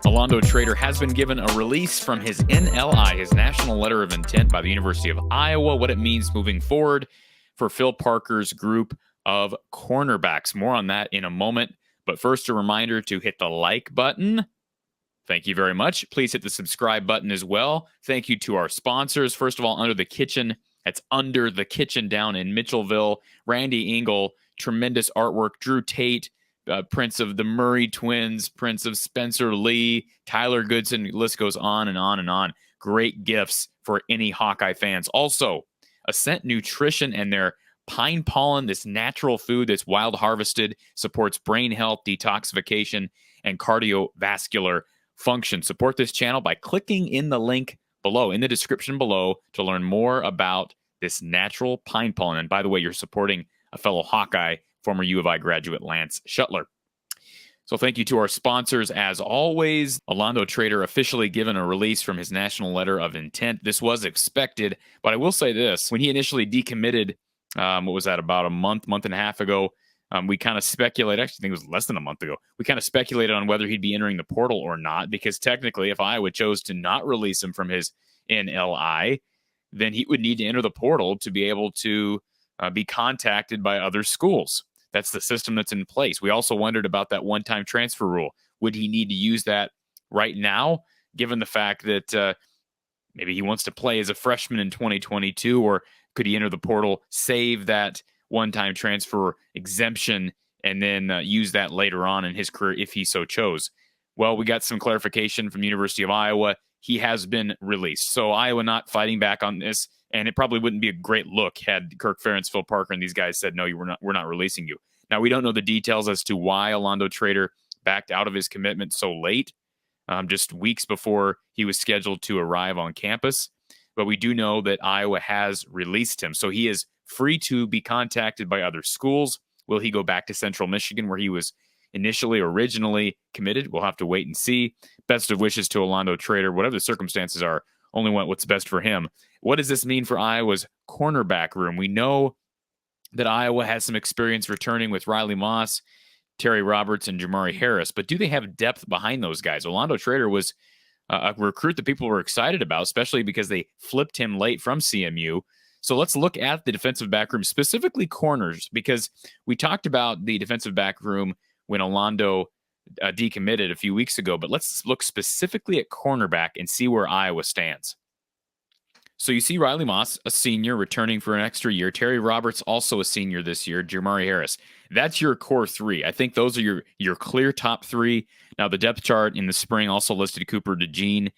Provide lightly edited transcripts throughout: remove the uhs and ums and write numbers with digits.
Olando Trader has been given a release from his NLI, his National Letter of Intent, by the University of Iowa, what it means moving forward for Phil Parker's group of cornerbacks. More on that in a moment. But first, a reminder to hit the like button. Thank you very much. Please hit the subscribe button as well. Thank you to our sponsors. First of all, Under the Kitchen. That's Under the Kitchen down in Mitchellville. Randy Engel, tremendous artwork. Drew Tate, Prince of the Murray twins, Prince of Spencer Lee, Tyler Goodson, the list goes on and on and on. Great gifts for any Hawkeye fans. Also, Ascent Nutrition and their pine pollen, this natural food that's wild harvested, supports brain health, detoxification, and cardiovascular function. Support this channel by clicking in the link below, in the description below, to learn more about this natural pine pollen. And by the way, you're supporting a fellow Hawkeye, former U of I graduate Lance Shuttler. So thank you to our sponsors. As always, Olando Trader officially given a release from his National Letter of Intent. This was expected, but I will say this. When he initially decommitted, what was that, about a month and a half ago, we kind of speculated, actually I think it was less than a month ago, we kind of speculated on whether he'd be entering the portal or not, because technically if Iowa chose to not release him from his NLI, then he would need to enter the portal to be able to be contacted by other schools. That's the system that's in place. We also wondered about that one-time transfer rule. Would he need to use that right now, given the fact that maybe he wants to play as a freshman in 2022, or could he enter the portal, save that one-time transfer exemption, and then use that later on in his career if he so chose? Well, we got some clarification from the University of Iowa. He has been released. So Iowa not fighting back on this. And it probably wouldn't be a great look had Kirk Ferentz, Phil Parker, and these guys said, no, we're not releasing you. Now, we don't know the details as to why Olando Trader backed out of his commitment so late, just weeks before he was scheduled to arrive on campus. But we do know that Iowa has released him. So he is free to be contacted by other schools. Will he go back to Central Michigan, where he was originally committed? We'll have to wait and see. Best of wishes to Olando Trader. Whatever the circumstances are, only want what's best for him. What does this mean for Iowa's cornerback room? We know that Iowa has some experience returning with Riley Moss, Terry Roberts, and Jamari Harris, but do they have depth behind those guys? Olando Trader was a recruit that people were excited about, especially because they flipped him late from CMU. So let's look at the defensive back room, specifically corners, because we talked about the defensive back room when Olando decommitted a few weeks ago, but let's look specifically at cornerback and see where Iowa stands. So you see Riley Moss, a senior, returning for an extra year. Terry Roberts, also a senior this year. Jamari Harris. That's your core three. I think those are your clear top three. Now, the depth chart in the spring also listed Cooper DeJean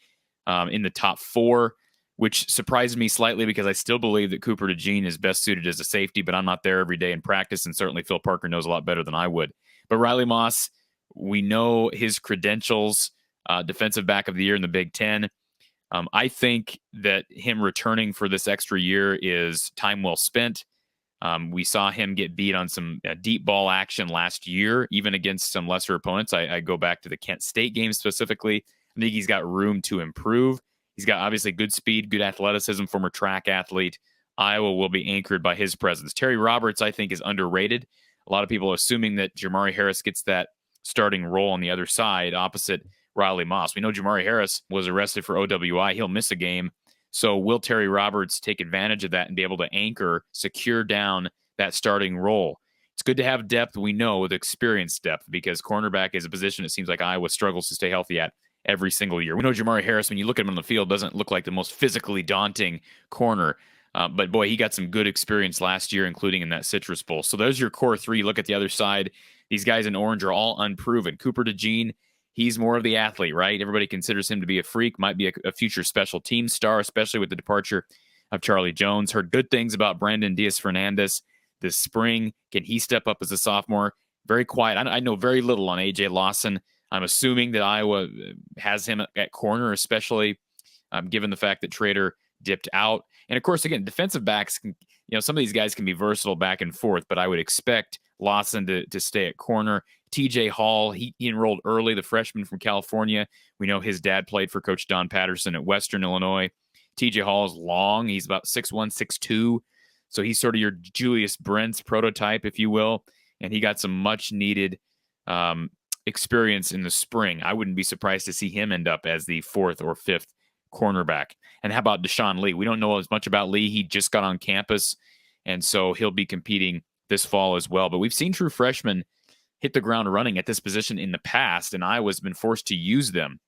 in the top four, which surprised me slightly because I still believe that Cooper DeJean is best suited as a safety, but I'm not there every day in practice, and certainly Phil Parker knows a lot better than I would. But Riley Moss, we know his credentials, defensive back of the year in the Big Ten. I think that him returning for this extra year is time well spent. We saw him get beat on some deep ball action last year, even against some lesser opponents. I go back to the Kent State game specifically. I think he's got room to improve. He's got obviously good speed, good athleticism, former track athlete. Iowa will be anchored by his presence. Terry Roberts, I think, is underrated. A lot of people are assuming that Jamari Harris gets that starting role on the other side opposite Riley Moss. We know Jamari Harris was arrested for OWI. He'll miss a game. So will Terry Roberts take advantage of that and be able to anchor, secure down that starting role? It's good to have depth, we know, with experienced depth, because cornerback is a position it seems like Iowa struggles to stay healthy at every single year. We know Jamari Harris, when you look at him on the field, doesn't look like the most physically daunting corner. But boy, he got some good experience last year, including in that Citrus Bowl. So those are your core three. Look at the other side. These guys in orange are all unproven. Cooper DeJean, he's more of the athlete, right? Everybody considers him to be a freak, might be a future special team star, especially with the departure of Charlie Jones. Heard good things about Brandon Diaz-Fernandez this spring. Can he step up as a sophomore? Very quiet. I know very little on A.J. Lawson. I'm assuming that Iowa has him at corner, especially given the fact that Trader dipped out. And of course, again, defensive backs, some of these guys can be versatile back and forth, but I would expect Lawson to stay at corner. TJ Hall, he enrolled early, the freshman from California. We know his dad played for Coach Don Patterson at Western Illinois. TJ Hall is long. He's about 6'1", 6'2". So he's sort of your Julius Brents prototype, if you will. And he got some much needed experience in the spring. I wouldn't be surprised to see him end up as the 4th or 5th cornerback. And how about Deshaun Lee? We don't know as much about Lee. He just got on campus, and so he'll be competing this fall as well. But we've seen true freshmen hit the ground running at this position in the past, and Iowa's been forced to use them.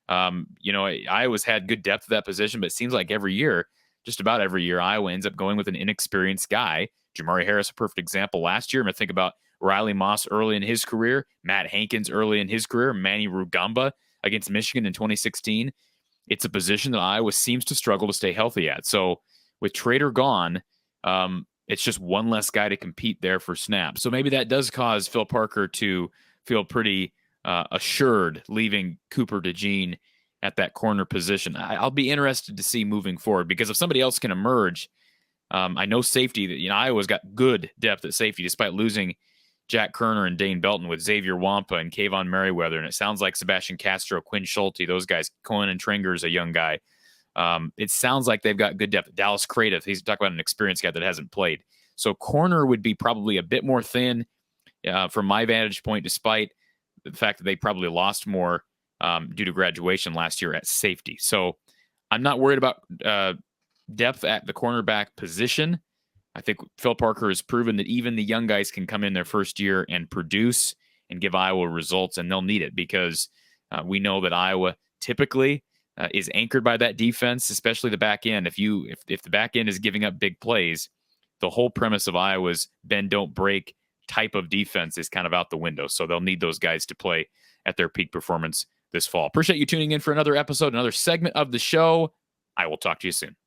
Iowa's had good depth at that position, but it seems like every year, just about every year, Iowa ends up going with an inexperienced guy. Jamari Harris, a perfect example last year. I'm going to think about Riley Moss early in his career, Matt Hankins early in his career, Manny Rugamba against Michigan in 2016. It's a position that Iowa seems to struggle to stay healthy at. So with Trader gone, it's just one less guy to compete there for snaps. So maybe that does cause Phil Parker to feel pretty assured leaving Cooper DeJean at that corner position. I'll be interested to see moving forward, because if somebody else can emerge, I know safety, that Iowa's got good depth at safety despite losing Jack Kerner and Dane Belton with Xavier Wampa and Kayvon Merriweather. And it sounds like Sebastian Castro, Quinn Schulte, those guys, Cohen and Trenger is a young guy. It sounds like they've got good depth. Dallas Cradith, he's talking about an experienced guy that hasn't played. So corner would be probably a bit more thin from my vantage point, despite the fact that they probably lost more due to graduation last year at safety. So I'm not worried about depth at the cornerback position. I think Phil Parker has proven that even the young guys can come in their first year and produce and give Iowa results, and they'll need it, because we know that Iowa typically is anchored by that defense, especially the back end. If the back end is giving up big plays, the whole premise of Iowa's bend don't break type of defense is kind of out the window. So they'll need those guys to play at their peak performance this fall. Appreciate you tuning in for another episode, another segment of the show. I will talk to you soon.